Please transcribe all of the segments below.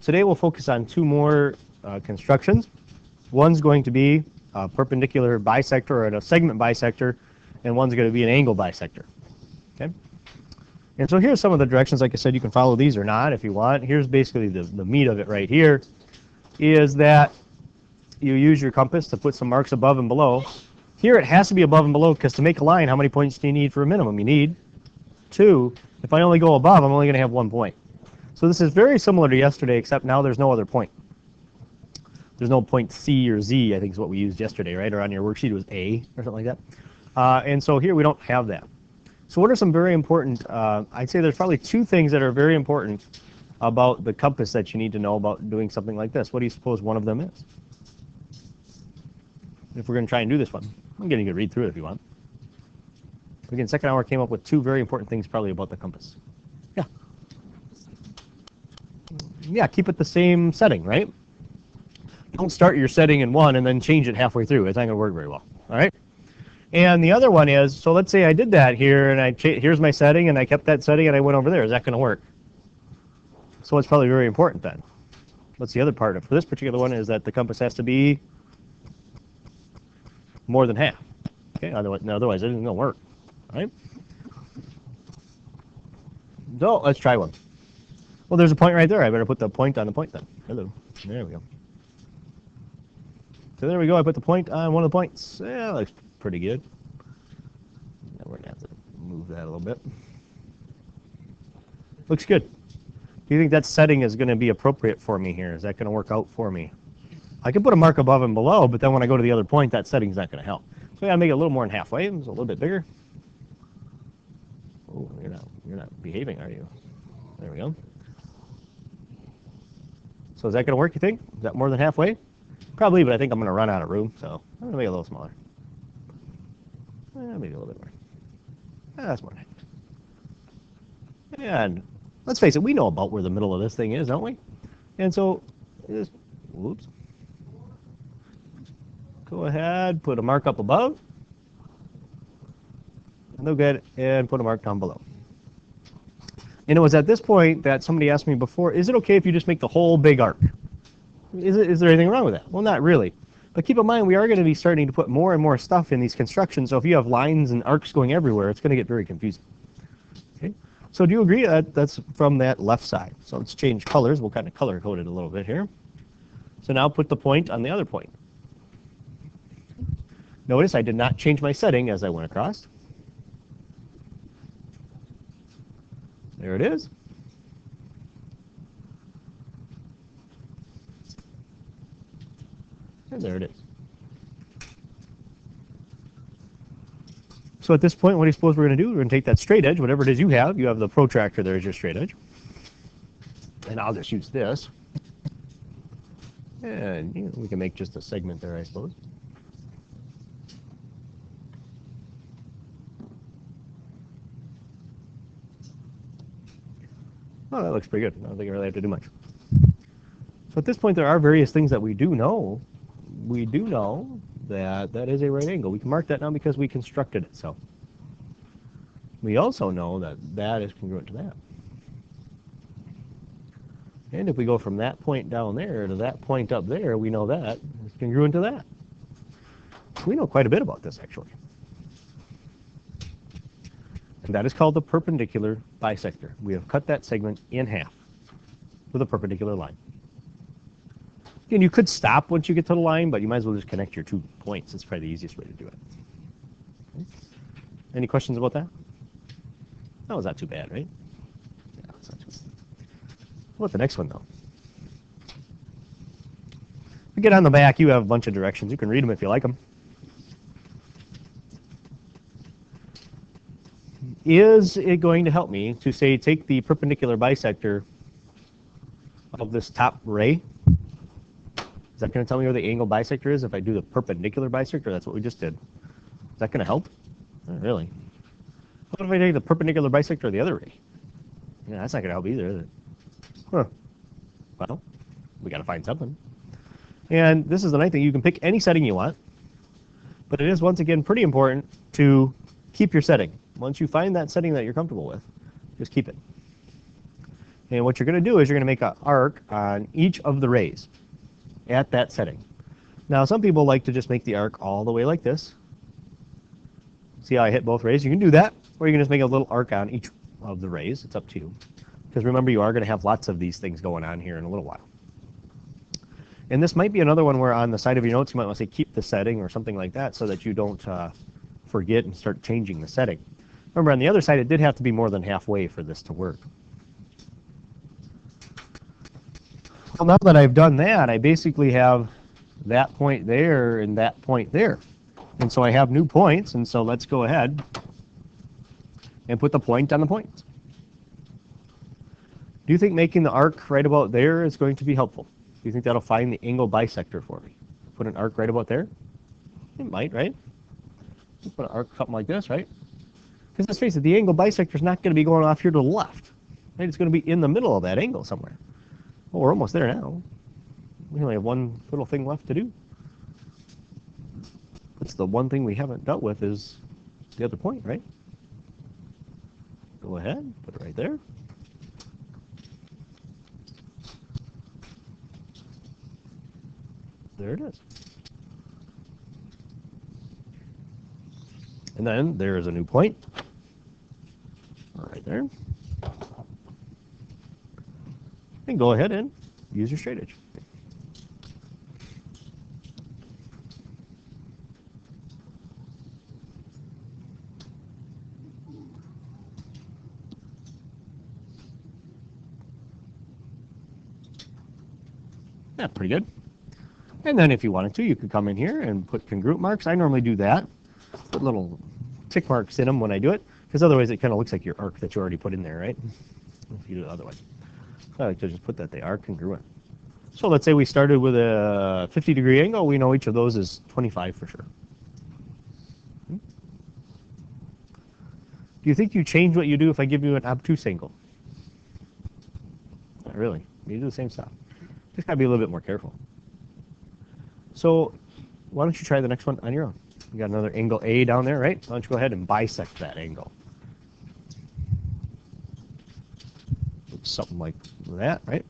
today we'll focus on two more constructions. One's going to be a perpendicular bisector or a segment bisector, and one's going to be an angle bisector. Okay. And so here's some of the directions. Like I said, you can follow these or not if you want. Here's basically the meat of it right here, is that you use your compass to put some marks above and below. Here it has to be above and below because to make a line, how many points do you need for a minimum? You need 2. If I only go above, I'm only going to have 1 point. So this is very similar to yesterday, except now there's no other point. There's no point C or Z, I think is what we used yesterday, right? Or on your worksheet it was A or something like that. And so here we don't have that. So what are some very important, I'd say there's probably 2 things that are very important about the compass that you need to know about doing something like this. What do you suppose one of them is? If we're going to try and do this one. I'm getting you to read through it if you want. Again, second hour came up with 2 very important things probably about the compass. Yeah. Yeah, keep it the same setting, right? Don't start your setting in one and then change it halfway through. It's not going to work very well. All right? And the other one is, so let's say I did that here, and here's my setting, and I kept that setting, and I went over there. Is that going to work? So it's probably very important then. What's the other part of for this particular one is that the compass has to be more than half. Okay, otherwise it isn't going to work. All right? So let's try one. Well, there's a point right there. I better put the point on the point then. Hello. There we go. So there we go. I put the point on one of the points. Yeah, that looks pretty good. Now we're going to have to move that a little bit. Looks good. Do you think that setting is going to be appropriate for me here? Is that going to work out for me? I can put a mark above and below, but then when I go to the other point, that setting's not going to help. So I got to make it a little more than halfway. It's a little bit bigger. Oh, you're not behaving, are you? There we go. So is that going to work, you think? Is that more than halfway? Probably, but I think I'm going to run out of room, so I'm going to make it a little smaller. Maybe a little bit more. That's more nice. And let's face it, we know about where the middle of this thing is, don't we? And so, just, whoops. Go ahead, put a mark up above. And they'll get and put a mark down below. And it was at this point that somebody asked me before, is it okay if you just make the whole big arc? Is there anything wrong with that? Well, not really. But keep in mind, we are going to be starting to put more and more stuff in these constructions. So if you have lines and arcs going everywhere, it's going to get very confusing. Okay. So do you agree that that's from that left side? So let's change colors. We'll kind of color code it a little bit here. So now put the point on the other point. Notice I did not change my setting as I went across. There it is. And there it is. So at this point, what do you suppose we're going to do? We're going to take that straight edge, whatever it is you have. You have the protractor there as your straight edge. And I'll just use this. And we can make just a segment there, I suppose. Oh, that looks pretty good. I don't think I really have to do much. So at this point, there are various things that we do know. We do know that that is a right angle. We can mark that now because we constructed it so. We also know that that is congruent to that. And if we go from that point down there to that point up there, we know that is congruent to that. We know quite a bit about this, actually. And that is called the perpendicular bisector. We have cut that segment in half with a perpendicular line. Again, you could stop once you get to the line, but you might as well just connect your 2 points. It's probably the easiest way to do it. Okay. Any questions about that? That was not too bad, right? Yeah, it's not too bad. What about the next one, though? If you get on the back, you have a bunch of directions. You can read them if you like them. Is it going to help me to, say, take the perpendicular bisector of this top ray? Is that going to tell me where the angle bisector is if I do the perpendicular bisector? That's what we just did. Is that going to help? Not really. What if I take the perpendicular bisector of the other ray? Yeah, that's not going to help either, is it? Huh. Well, we got to find something. And this is the nice thing. You can pick any setting you want. But it is, once again, pretty important to keep your setting. Once you find that setting that you're comfortable with, just keep it. And what you're going to do is you're going to make an arc on each of the rays at that setting. Now, some people like to just make the arc all the way like this. See how I hit both rays? You can do that, or you can just make a little arc on each of the rays. It's up to you. Because remember, you are going to have lots of these things going on here in a little while. And this might be another one where on the side of your notes you might want to say keep the setting or something like that so that you don't forget and start changing the setting. Remember, on the other side, it did have to be more than halfway for this to work. Well, now that I've done that, I basically have that point there and that point there. And so I have new points, and so let's go ahead and put the point on the point. Do you think making the arc right about there is going to be helpful? Do you think that'll find the angle bisector for me? Put an arc right about there? It might, right? Put an arc something like this, right? Because let's face it, the angle bisector is not going to be going off here to the left. Right? It's going to be in the middle of that angle somewhere. Well, we're almost there now. We only have one little thing left to do. That's the one thing we haven't dealt with is the other point, right? Go ahead, put it right there. There it is. And then there is a new point right there. And go ahead and use your straight edge. Yeah, pretty good. And then if you wanted to, you could come in here and put congruent marks. I normally do that. Put little tick marks in them when I do it, because otherwise it kind of looks like your arc that you already put in there, right? If you do it otherwise. So I like to just put that they are congruent. So let's say we started with a 50-degree angle. We know each of those is 25 for sure. Do you think you change what you do if I give you an obtuse angle? Not really. You do the same stuff. Just got to be a little bit more careful. So why don't you try the next one on your own? You got another angle A down there, right? Why don't you go ahead and bisect that angle? Something like that, right?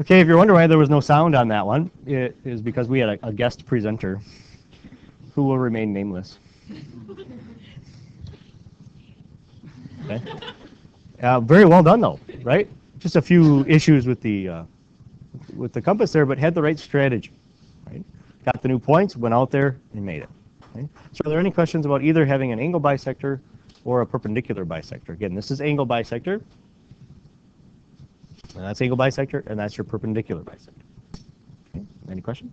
Okay, if you're wondering why there was no sound on that one, it is because we had a guest presenter who will remain nameless. Okay. Very well done, though, right? Just a few issues with the compass there, but had the right strategy. Right? Got the new points, went out there, and made it. Okay? So are there any questions about either having an angle bisector or a perpendicular bisector? Again, this is angle bisector, and that's angle bisector, and that's your perpendicular bisector. Any questions?